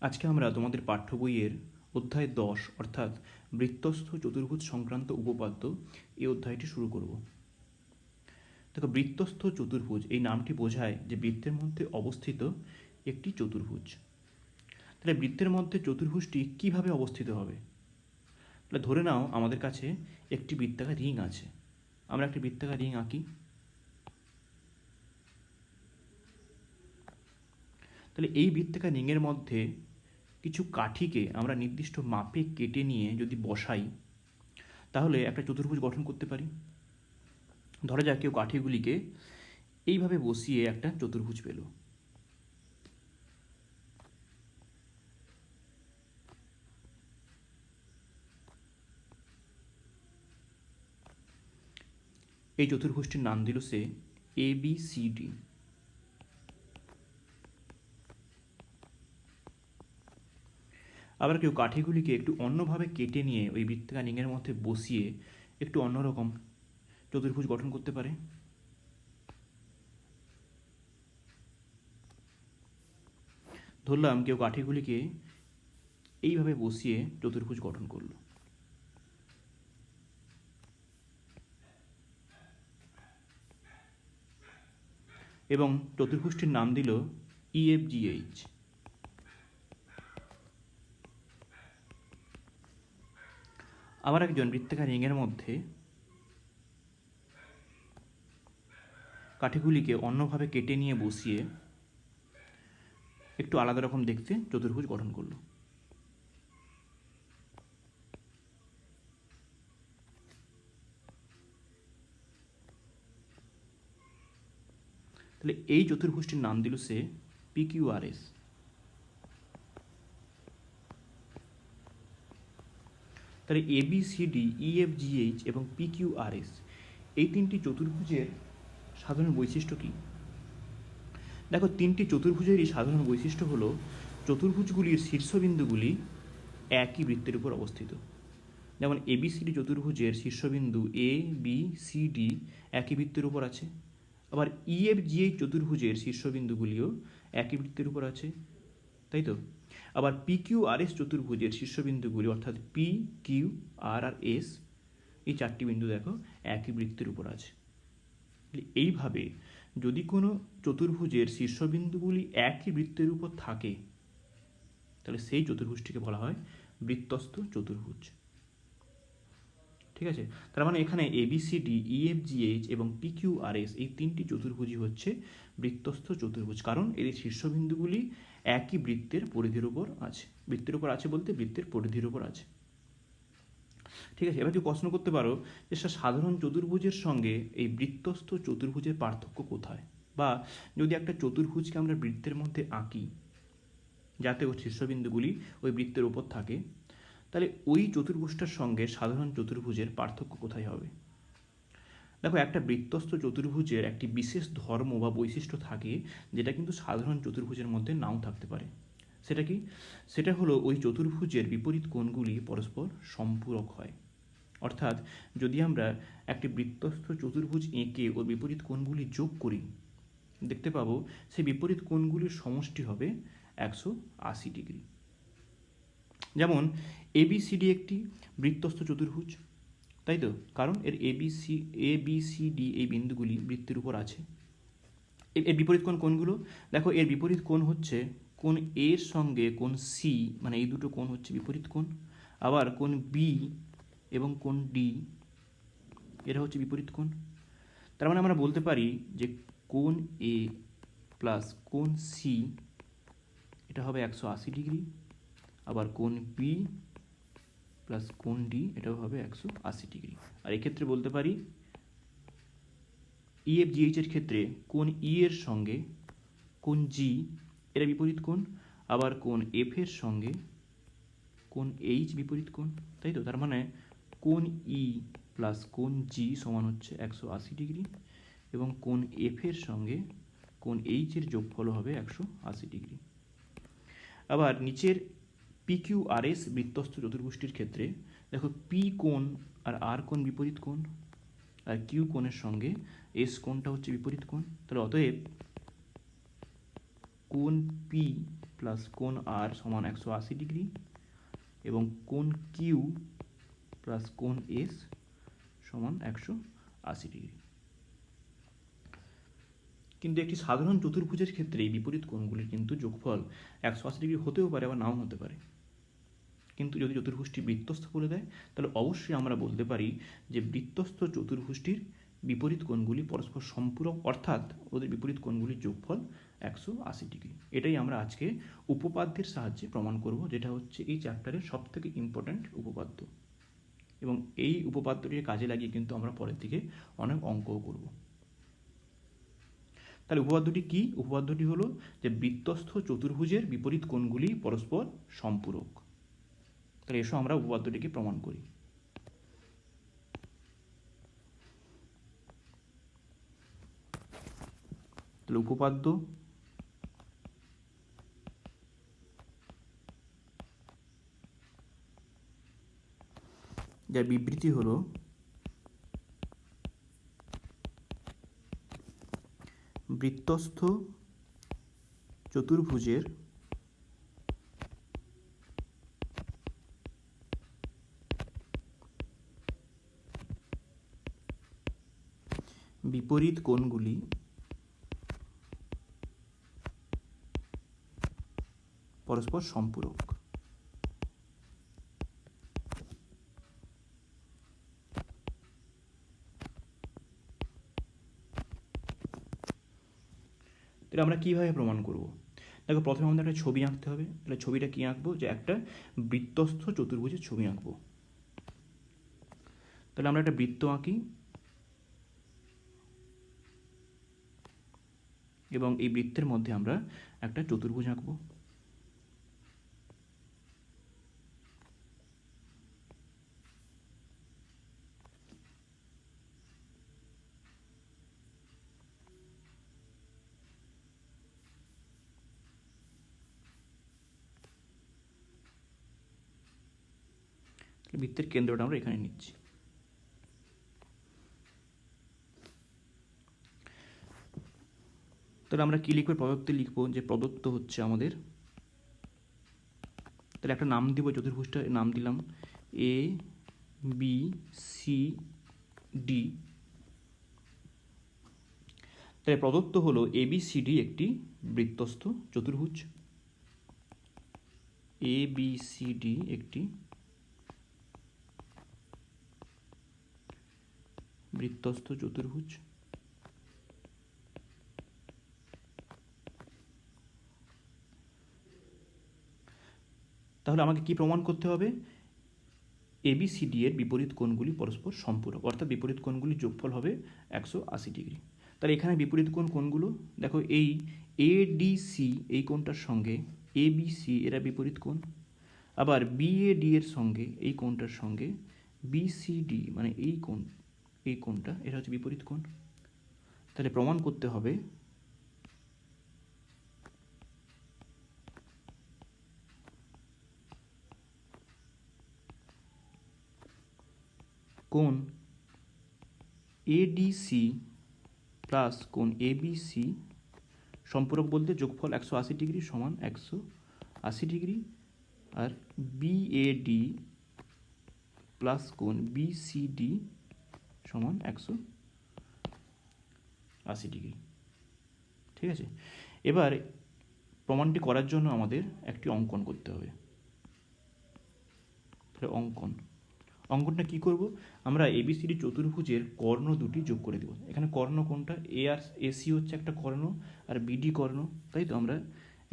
আজকে আমরা তোমাদের পাঠ্য বইয়ের অধ্যায় 10 অর্থাৎ বৃত্তস্থ চতুর্ভুজ সংক্রান্ত উপপাদ্য এই অধ্যায়টি শুরু করব। দেখো, বৃত্তস্থ চতুর্ভুজ এই নামটি বোঝায় যে বৃত্তের মধ্যে অবস্থিত একটি চতুর্ভুজ। তাহলে বৃত্তের মধ্যে চতুর্ভুজটি কিভাবে অবস্থিত হবে? তাহলে ধরে নাও আমাদের কাছে একটি বৃত্তাকার রিং আছে। আমরা একটি বৃত্তাকার রিং আঁকি। তাহলে এই বৃত্তাকার রিংয়ের মধ্যে কিছু কাঠিকে আমরা নির্দিষ্ট মাপে কেটে নিয়ে যদি বসাই, তাহলে একটা চতুর্ভুজ গঠন করতে পারি। ধরা যাক কেউ কাঠিগুলিকে এইভাবে বসিয়ে একটা চতুর্ভুজ পেল। এই চতুর্ভুজটির নাম দিল সে ABCD। আবার কেউ কাঠিগুলিকে একটু অন্যভাবে কেটে নিয়ে ওই বৃত্তাকার রিংয়ের মধ্যে বসিয়ে একটু অন্যরকম চতুর্ভুজ গঠন করতে পারে। ধরলাম কেউ কাঠিগুলিকে এইভাবে বসিয়ে চতুর্ভুজ গঠন করলো। এবং চতুর্ভুজটির নাম দিল EFGH। আবার একজন বৃত্তাকার রিংয়ের মধ্যে কাঠিগুলিকে অন্যভাবে কেটে নিয়ে বসিয়ে একটু আলাদা রকম দেখতে চতুর্ভুজ গঠন করলো। তাহলে এই চতুর্ভুজটির নাম দিল সে PQRS। তাহলে ABCD, EFGH এবং PQRS এই তিনটি চতুর্ভুজের সাধারণ বৈশিষ্ট্য কী? দেখো, তিনটি চতুর্ভুজেরই সাধারণ বৈশিষ্ট্য হলো চতুর্ভুজগুলির শীর্ষবিন্দুগুলি একই বৃত্তের উপর অবস্থিত। যেমন ABCD চতুর্ভুজের শীর্ষবিন্দু ABCD একই বৃত্তের উপর আছে। আবার EFGH চতুর্ভুজের শীর্ষবিন্দুগুলিও একই বৃত্তের উপর আছে, তাই তো? আবার PQRS চতুর্ভুজের শীর্ষবিন্দুগুলি অর্থাৎ P, Q, R আর S এই চারটি বিন্দু দেখো একই বৃত্তের উপর আছে। এইভাবে যদি কোনো চতুর্ভুজের শীর্ষবিন্দুগুলি একই বৃত্তের উপর থাকে, তাহলে সেই চতুর্ভুজটিকে বলা হয় বৃত্তস্থ চতুর্ভুজ। ঠিক আছে? তার মানে এখানে ABCD, EFGH এবং PQRS এই তিনটি চতুর্ভুজই হচ্ছে বৃত্তস্থ চতুর্ভুজ, কারণ এর শীর্ষবিন্দুগুলি একই বৃত্তের পরিধির উপর আছে। বৃত্তের উপর আছে বলতে বৃত্তের পরিধির উপর আছে। ঠিক আছে, এবার তুমি প্রশ্ন করতে পারো যে সাধারণ চতুর্ভুজের সঙ্গে এই বৃত্তস্থ চতুর্ভুজের পার্থক্য কোথায়? বা যদি একটা চতুর্ভুজকে আমরা বৃত্তের মধ্যে আঁকি যাতে ওর শীর্ষবিন্দুগুলি ওই বৃত্তের উপর থাকে, তাহলে ওই চতুর্ভুজটার সঙ্গে সাধারণ চতুর্ভুজের পার্থক্য কোথায় হবে? দেখো, একটা বৃত্তস্থ চতুর্ভুজের একটি বিশেষ ধর্ম বা বৈশিষ্ট্য থাকে যেটা কিন্তু সাধারণ চতুর্ভুজের মধ্যে নাও থাকতে পারে। সেটা কি? সেটা হলো ওই চতুর্ভুজের বিপরীত কোণগুলি পরস্পর সম্পূরক হয়। অর্থাৎ যদি আমরা একটি বৃত্তস্থ চতুর্ভুজ এঁকে ওর বিপরীত কোণগুলি যোগ করি, দেখতে পাবো সেই বিপরীত কোণগুলির সমষ্টি হবে 180 ডিগ্রি। যেমন ABCD একটি বৃত্তস্থ চতুর্ভুজ, তাই তো? কারণ এর ABCD এই বিন্দুগুলি বৃত্তের উপর আছে। এর বিপরীত কোণগুলো দেখো, এর বিপরীত কোণ হচ্ছে কোণ A এর সঙ্গে কোণ C, মানে এই দুটো কোণ হচ্ছে বিপরীত কোণ। আবার কোণ B এবং কোণ D এরা হচ্ছে বিপরীত কোণ। তার মানে আমরা বলতে পারি যে কোণ A প্লাস কোণ C এটা হবে 180 ডিগ্রি। আবার কোণ B প্লাস কোণ D এটাও হবে 180 ডিগ্রি। আর এক্ষেত্রে বলতে পারি EFGH এর ক্ষেত্রে কোণ E এর সঙ্গে কোণ G এরা বিপরীত কোণ। আবার কোণ F এর সঙ্গে কোণ H বিপরীত কোণ, তাই তো? তার মানে কোণ E প্লাস কোণ G সমান হচ্ছে 180 ডিগ্রি এবং কোণ F এর সঙ্গে কোণ H এর যোগফল হবে 180 ডিগ্রি। আবার নিচের PQRS বৃত্তস্থ চতুর্ভুজটির ক্ষেত্রে দেখো, P কোণ আর R কোণ বিপরীত কোণ, আর Q কোণের সঙ্গে S কোণটা হচ্ছে বিপরীত কোণ। তাহলে অতএব কোণ P প্লাস কোণ আর সমান 180 ডিগ্রি এবং কোণ কিউ প্লাস কোণ এস সমান 180 ডিগ্রি। কিন্তু একটি সাধারণ চতুর্ভুজের ক্ষেত্রে এই বিপরীত কোণগুলির কিন্তু যোগফল 180 ডিগ্রি হতেও পারে আবার নাও হতে পারে। কিন্তু যদি চতুর্ভুজটি বৃত্তস্থ করে দেয় তাহলে অবশ্যই আমরা বলতে পারি যে বৃত্তস্থ চতুর্ভুজটির বিপরীত কোণগুলি পরস্পর সম্পূরক, অর্থাৎ ওদের বিপরীত কোণগুলির যোগফল 180 ডিগ্রি। এটাই আমরা আজকে উপপাদ্যের সাহায্যে প্রমাণ করব, যেটা হচ্ছে এই চ্যাপ্টারের সবথেকে ইম্পর্ট্যান্ট উপপাদ্য। এবং এই উপপাদ্যটিকে কাজে লাগিয়ে কিন্তু আমরা পরের দিকে অনেক অঙ্কও করব। তাহলে উপপাদ্যটি কি? উপপাদ্যটি হলো যে বৃত্তস্থ চতুর্ভুজের বিপরীত কোণগুলি পরস্পর সম্পূরক। তাহলে এসো আমরা উপপাদ্যটিকে প্রমাণ করি। তাহলে উপপাদ্য যার বিবৃতি হলো বৃত্তস্থ চতুর্ভুজের বিপরীত কোণগুলি পরস্পর সম্পূরক। তাহলে আমরা কিভাবে প্রমাণ করব? দেখো, প্রথমে আমাদের একটা ছবি আঁকতে হবে। তাহলে ছবিটা কি আঁকবো? যে একটা বৃত্তস্থ চতুর্ভুজের ছবি আঁকবো। তাহলে আমরা একটা বৃত্ত আঁকি এবং এই বৃত্তের মধ্যে আমরা একটা চতুর্ভুজ আঁকবো। বৃত্তের কেন্দ্রটা আমরা এখানে নিচ্ছি। তাহলে আমরা কি লিখবো? প্রদত্তে লিখবো যে প্রদত্ত হচ্ছে আমাদের, তাহলে একটা নাম দিব চতুর্ভুজটা, নাম দিলাম এ বি সি ডি। তাহলে প্রদত্ত হলো ABCD একটি বৃত্তস্থ চতুর্ভুজ। ABCD একটি বৃত্তস্থ চতুর্ভুজ। তাহলে আমাকে কি প্রমাণ করতে হবে? ABCD এর বিপরীত কোণগুলি পরস্পর সম্পূরক, অর্থাৎ বিপরীত কোণগুলির যোগফল হবে 180 ডিগ্রি। তাহলে এখানে বিপরীত কোণগুলো দেখো, এই ADC এই কোণটার সঙ্গে ABC এরা বিপরীত কোণ, আবার BAD এর সঙ্গে এই কোণটার সঙ্গে BCD মানে এই কোণটা এটা হচ্ছে বিপরীত কোণ। তাহলে প্রমাণ করতে হবে কোণ ADC প্লাস কোণ ABC সম্পূরক, বলতে যোগফল 180 ডিগ্রি সমান 180 ডিগ্রি, আর BAD প্লাস কোণ BCD সমান 180 ডিগ্রি। ঠিক আছে, এবার প্রমাণটি করার জন্য আমাদের একটি অঙ্কন করতে হবে। তাহলে অঙ্কনটা কি করব? আমরা ABCD চতুর্ভুজের কর্ণ দুটি যোগ করে দেব। এখানে কর্ণ কোনটা? AC হচ্ছে একটা কর্ণ আর BD কর্ণ, তাই তো আমরা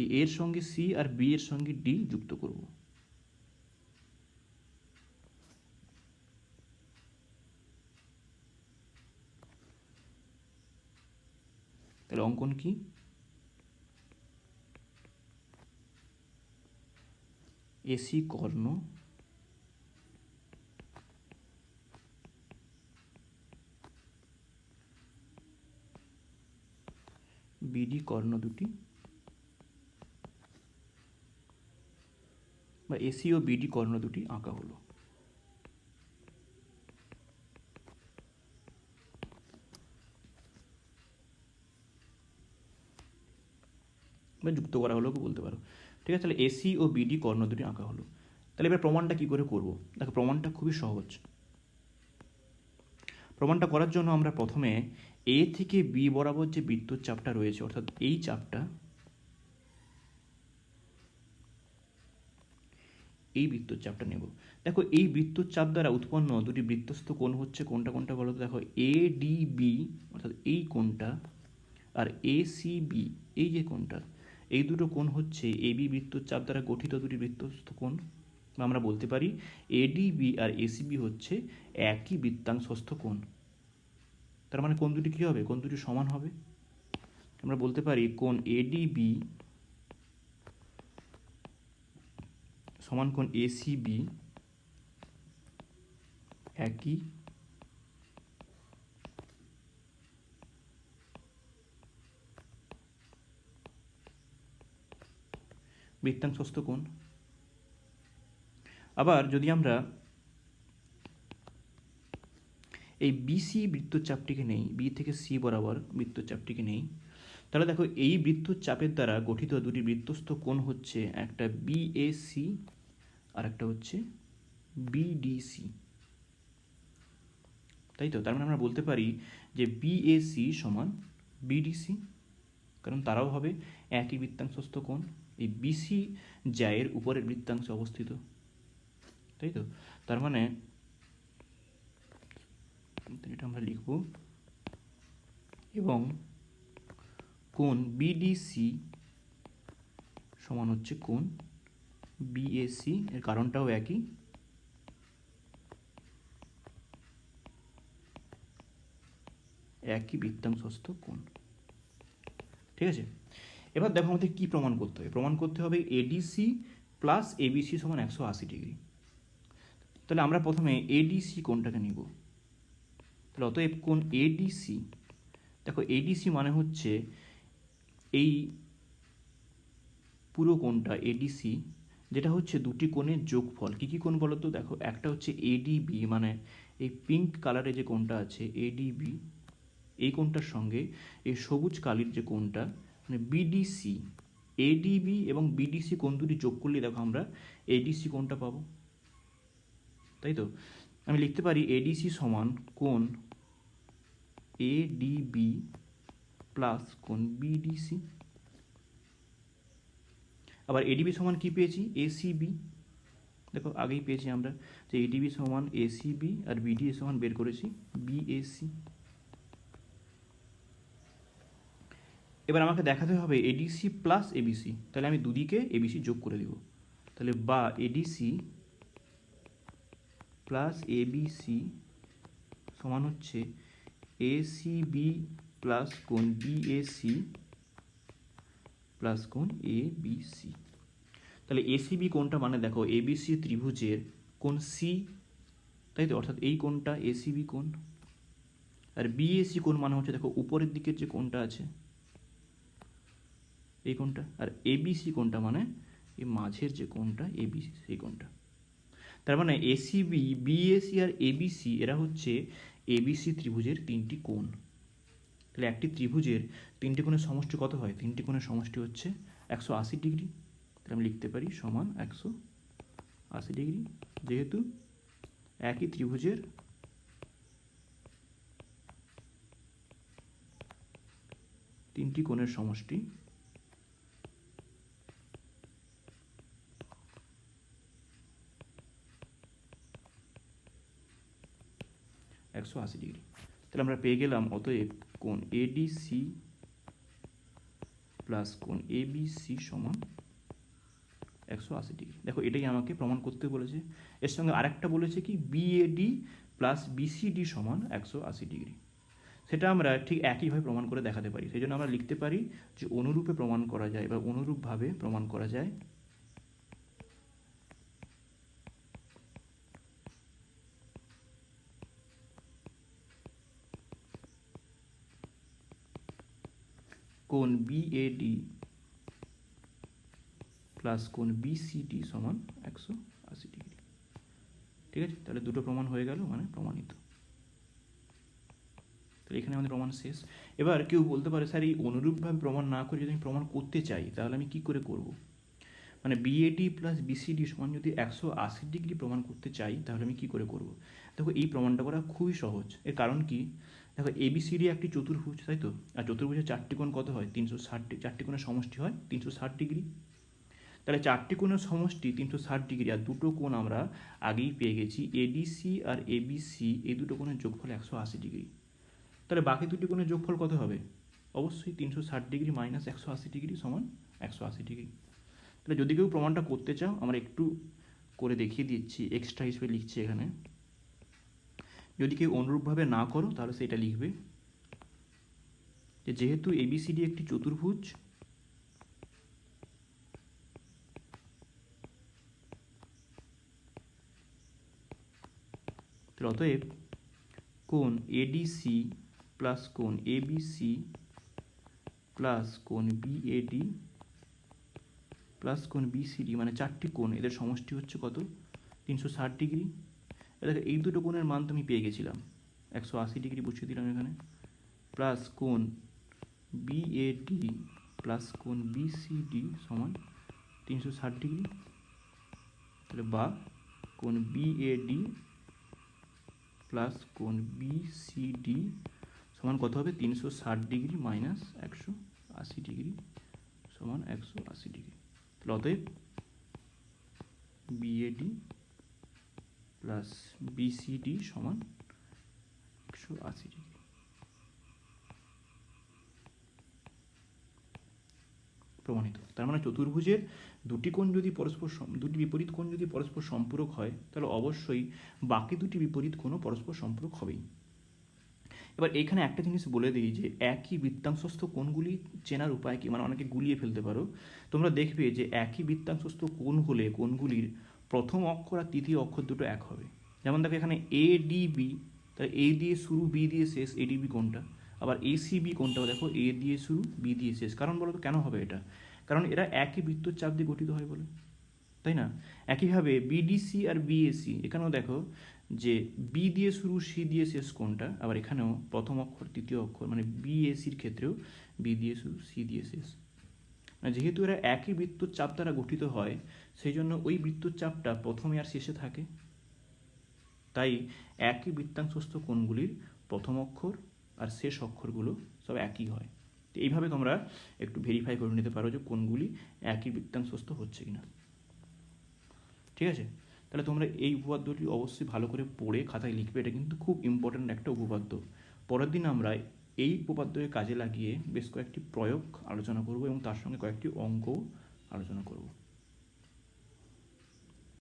এই এর সঙ্গে C আর B এর সঙ্গে D যুক্ত করব। তাহলে অঙ্কন কি? AC কর্ণ BD কর্ণ দুটি, বা AC ও BD কর্ণ দুটি আঁকা হলো। বা যুক্ত করা হলো বলতে পারো। ঠিক আছে, তাহলে এসি ও বিডি কর্ণ দুটি আঁকা হলো। তাহলে এবার প্রমাণটা কী করে করব? দেখো প্রমাণটা খুবই সহজ। প্রমাণটা করার জন্য আমরা প্রথমে এ থেকে বি বরাবর যে বৃত্তর চাপটা রয়েছে, অর্থাৎ এই চাপটা, এই বৃত্তর চাপটা নেব। দেখো এই বৃত্তর চাপ দ্বারা উৎপন্ন দুটি বৃত্তস্থ কোণ হচ্ছে কোনটা কোনটা বলো তো? দেখো এ ডি বি অর্থাৎ এই কোণটা, আর এ সি বি এই যে কোণটা, এই দুটো কোণ হচ্ছে এ বি বৃত্তর চাপ দ্বারা গঠিত দুটি বৃত্তস্থ কোণ। বা আমরা বলতে পারি এডিবি আর এসিবি হচ্ছে একই বৃত্তাংশস্থ কোণ। তার মানে কোণ দুটি কী হবে? কোণ দুটি সমান হবে। আমরা বলতে পারি কোণ এডিবি সমান কোণ এসিবি একই বৃত্তাংশস্থ কোণ। আবার যদি আমরা এই বিসি বৃত্তচাপটিকে নেই, বি থেকে সি বরাবর বৃত্তচাপটিকে নেই, তাহলে দেখো এই বৃত্তচাপের দ্বারা গঠিত দুটি বৃত্তস্থ কোণ হচ্ছে একটা বিএসি আর একটা হচ্ছে বিডিসি, তাই তো? তার মানে আমরা বলতে পারি যে বিএসি সমান বিডিসি, কারণ তারাও হবে একই বৃত্তাংশস্থ কোণ। এই বিসি জ্যায়ের উপরের বৃত্তাংশে অবস্থিত, তাই তো? তার মানে এটা আমরা লিখব, এবং কোণ বিডিসি সমান হচ্ছে কোণ বিএসি, এর কারণটাও একই, একই বৃত্তাংশস্থ কোণ। ঠিক আছে, এবার দেখো আমাদের কি প্রমাণ করতে হবে? প্রমাণ করতে হবে এডিসি প্লাস এবিসি সমান 180 ডিগ্রি। তাহলে আমরা প্রথমে এডিসি কোণটাকে নিব। তাহলে অতএব কোণ এডিসি, দেখো এডিসি মানে হচ্ছে এই পুরো কোণটা এডিসি, যেটা হচ্ছে দুটি কোণের যোগফল। কী কী কোণ বলো তো? দেখো একটা হচ্ছে এডিবি, মানে এই পিঙ্ক কালারের যে কোণটা আছে এডিবি, এই কোণটার সঙ্গে এই সবুজ কালির যে কোণটা মানে বিডিসি। এডিবি এবং বিডিসি কোণ দুটি যোগ করলে দেখো আমরা এডিসি কোণটা পাবো, তাই তো? আমি লিখতে পারি এডিসি সমান কোণ এডিবি প্লাস কোণ বিডিসি। আবার এডিবি সমান কি পেয়েছি? এসিবি। দেখো আগেই পেয়েছি আমরা যে এডিবি সমান এসিবি আর বিডিএ সমান বের করেছি বিএসি। এবার আমাকে দেখাতে হবে এডিসি প্লাস এবিসি, তাহলে আমি দুদিকে এবিসি যোগ করে দেব। তাহলে বা এডিসি প্লাস এবিসি সমান হচ্ছে এসিবি প্লাস কোণ বিএসি প্লাস কোণ এবিসি। তাহলে এসিবি কোণটা মানে দেখো এবিসি ত্রিভুজের কোণ সি, তাই তো? অর্থাৎ এই কোণটা এসিবি কোণ। আর বিএসি কোণ মানে হচ্ছে দেখো উপরের দিকের যে কোণটা আছে এই কোণটা, আর এবিসি কোণটা মানে এই মাঝের যে কোণটা এবিসি সেই কোণটা। তার মানে এসিবি, বিএসি আর এবিসি এরা হচ্ছে এবিসি ত্রিভুজের তিনটি কোণ। তাহলে একটি ত্রিভুজের তিনটি কোণের সমষ্টি কত হয়? তিনটি কোণের সমষ্টি হচ্ছে 180 ডিগ্রি। তাহলে আমি লিখতে পারি সমান 180 ডিগ্রি, যেহেতু একই ত্রিভুজের তিনটি কোণের সমষ্টি 180 ডিগ্রি। তাহলে আমরা পেয়ে গেলাম অতএব কোণ এডিসি প্লাস কোণ এবিসি সমান 180 ডিগ্রি। দেখো এটাই আমাকে প্রমাণ করতে বলেছে। এর সঙ্গে আরেকটা বলেছে কি বিএডি প্লাস বিসিডি সমান 180 ডিগ্রি। সেটা আমরা ঠিক একইভাবে প্রমাণ করে দেখাতে পারি। সেই জন্য আমরা লিখতে পারি যে অনুরূপে প্রমাণ করা যায় বা অনুরূপভাবে প্রমাণ করা যায় কোণ বিএডি প্লাস কোণ বিসিডি সমান 180 ডিগ্রি। ঠিক আছে, তাহলে দুটো প্রমাণ হয়ে গেল, মানে প্রমাণিত। তাহলে এখানে আমাদের প্রমাণ শেষ। এবার কেউ বলতে পারে স্যার এই অনুরূপভাবে প্রমাণ না করে যদি আমি প্রমাণ করতে চাই তাহলে আমি কি করে করব? মানে বিএডি প্লাস বিসিডি সমান যদি 180 ডিগ্রি প্রমাণ করতে চাই তাহলে আমি কী করে করব? দেখো এই প্রমাণটা করা খুবই সহজ। এর কারণ কি? দেখো এবিসিডি একটি চতুর্ভুজ, তাই তো? আর চতুর্ভুজের চারটি কোণ কত হয়? 360, চারটি কোণের সমষ্টি হয় 360 ডিগ্রি। তাহলে চারটি কোণের সমষ্টি 360 ডিগ্রি, আর দুটো কোণ আমরা আগেই পেয়ে গেছি, এডিসি আর এবিসি, এই দুটো কোণের যোগফল 180 ডিগ্রি। তাহলে বাকি দুটি কোণের যোগফল কত হবে? অবশ্যই 360 ডিগ্রি মাইনাস 180 ডিগ্রি সমান 180 ডিগ্রি। তাহলে যদি কেউ প্রমাণটা করতে চাও, আমরা একটু করে দেখিয়ে দিচ্ছি, এক্সট্রা হিসেবে লিখছি এখানে। যদি কেউ অনুরূপভাবে না করো তাহলে সেটা লিখবে যে যেহেতু এবিসিডি একটি চতুর্ভুজ, অতএব কোণ এডিসি প্লাস কোণ এবিসি প্লাস কোণ বিএডি প্লাস কোণ বিসিডি, মানে চারটি কোণ, এদের সমষ্টি হচ্ছে কত? 360 ডিগ্রি। দেখো এই দুটো কোণের মান তো আমি পেয়ে গেছিলাম, 180 ডিগ্রি বসিয়ে দিলাম এখানে, প্লাস কোণ বিএডি প্লাস কোণ বিসিডি সমান 360 ডিগ্রি। তাহলে বা কোণ বিএডি প্লাস কোণ বিসিডি সমান কত হবে? 360 ডিগ্রি মাইনাস 180 ডিগ্রি সমান 180 ডিগ্রি। তাহলে অতএব বিএডি প্লাস বিসিডি সমান 180 ডিগ্রি। প্রমাণিত। তার মানে চতুর্ভুজের দুটি কোণ যদি দুটি বিপরীত কোণ যদি পরস্পর সম্পূরক হয় তাহলে অবশ্যই বাকি দুটি বিপরীত কোণও পরস্পর সম্পূরক হবেই। এবার এখানে একটা জিনিস বলে দিই যে একই বৃত্তাংশস্থ কোণগুলি চেনার উপায় কি, মানে অনেকে গুলিয়ে ফেলতে পারো। তোমরা দেখবে যে একই বৃত্তাংশস্থ কোণ হলে কোণগুলির প্রথম অক্ষর আর তৃতীয় অক্ষর দুটো এক হবে। যেমন দেখো এখানে এ ডি বি, তাহলে এ দিয়ে শুরু বি দিয়ে শেষ এডিবি কোণটা, আবার এসিবি কোণটাও দেখো এ দিয়ে শুরু বি দিয়ে শেষ। কারণ বলো তো কেন হবে এটা? কারণ এরা একই বৃত্তচাপ চাপ দিয়ে গঠিত হয় বলে, তাই না? একইভাবে বিডিসি আর বিএসি, এখানেও দেখো যে বি দিয়ে শুরু সি দিয়ে শেষ কোনটা, আবার এখানেও প্রথম অক্ষর তৃতীয় অক্ষর, মানে বিএসির ক্ষেত্রেও বি দিয়ে শুরু সি দিয়ে শেষ। মানে যেহেতু এরা একই বৃত্তচাপ চাপ দ্বারা গঠিত হয় সেই জন্য ওই বৃত্তচাপটা চাপটা প্রথমে আর শেষে থাকে। তাই একই বৃত্তাংশস্থ কোণগুলির প্রথম অক্ষর আর শেষ অক্ষরগুলো সব একই হয়। তো এইভাবে তোমরা একটু ভেরিফাই করে নিতে পারো যে কোণগুলি একই বৃত্তাংশস্থ হচ্ছে কিনা। ঠিক আছে? তাহলে তোমরা এই উপপাদ্যটি অবশ্যই ভালো করে পড়ে খাতায় লিখবে, এটা কিন্তু খুব ইম্পর্ট্যান্ট একটা উপপাদ্য। পরের দিন আমরা এই উপপাদ্যকে কাজে লাগিয়ে বেশ কয়েকটি প্রয়োগ আলোচনা করব এবং তার সঙ্গে কয়েকটি অঙ্কও আলোচনা করব।